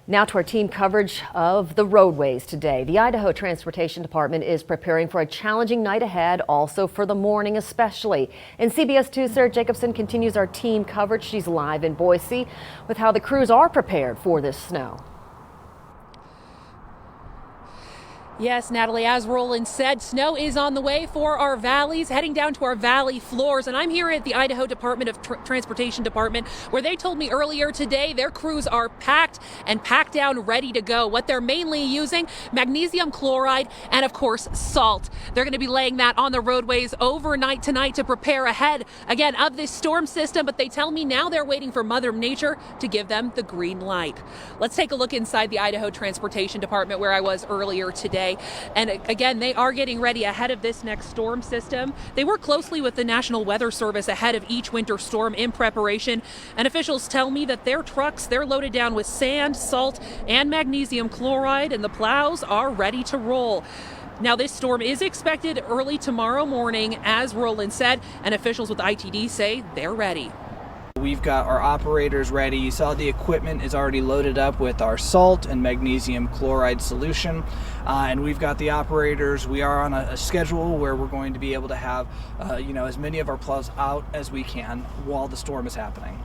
Now to our team coverage of the roadways today. The Idaho Transportation Department is preparing for a challenging night ahead, also for the morning especially. And CBS 2's Sarah Jacobson continues our team coverage. She's live in Boise with how the crews are prepared for this snow. Yes, Natalie, as Roland said, snow is on the way for our valleys, heading down to our valley floors. And I'm here at the Idaho Department of Transportation Department, where they told me earlier today their crews are packed and packed down, ready to go. What they're mainly using, magnesium chloride and, of course, salt. They're going to be laying that on the roadways overnight tonight to prepare ahead, again, of this storm system. But they tell me now they're waiting for Mother Nature to give them the green light. Let's take a look inside the Idaho Transportation Department, where I was earlier today. And again, they are getting ready ahead of this next storm system. They work closely with the National Weather Service ahead of each winter storm in preparation. And officials tell me that their trucks, they're loaded down with sand, salt, and magnesium chloride, and the plows are ready to roll. Now, this storm is expected early tomorrow morning, as Roland said, and officials with ITD say they're ready. We've got our operators ready. You saw the equipment is already loaded up with our salt and magnesium chloride solution. And we've got the operators. We are on a schedule where we're going to be able to have as many of our plows out as we can while the storm is happening.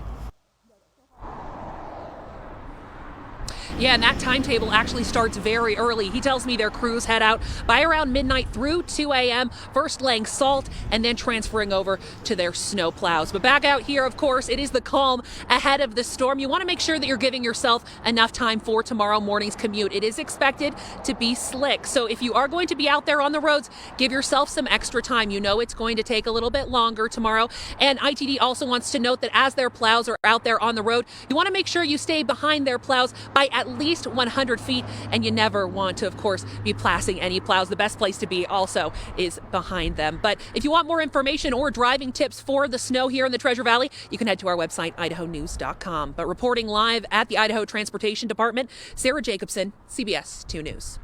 Yeah, and that timetable actually starts very early. He tells me their crews head out by around midnight through 2 a.m., first laying salt and then transferring over to their snow plows. But back out here, of course, it is the calm ahead of the storm. You want to make sure that you're giving yourself enough time for tomorrow morning's commute. It is expected to be slick. So if you are going to be out there on the roads, give yourself some extra time. You know it's going to take a little bit longer tomorrow. And ITD also wants to note that as their plows are out there on the road, you want to make sure you stay behind their plows by at least 100 feet, and you never want to, of course, be passing any plows. The best place to be also is behind them. But if you want more information or driving tips for the snow here in the Treasure Valley, you can head to our website, idahonews.com. But reporting live at the Idaho Transportation Department, Sarah Jacobson, CBS 2 News.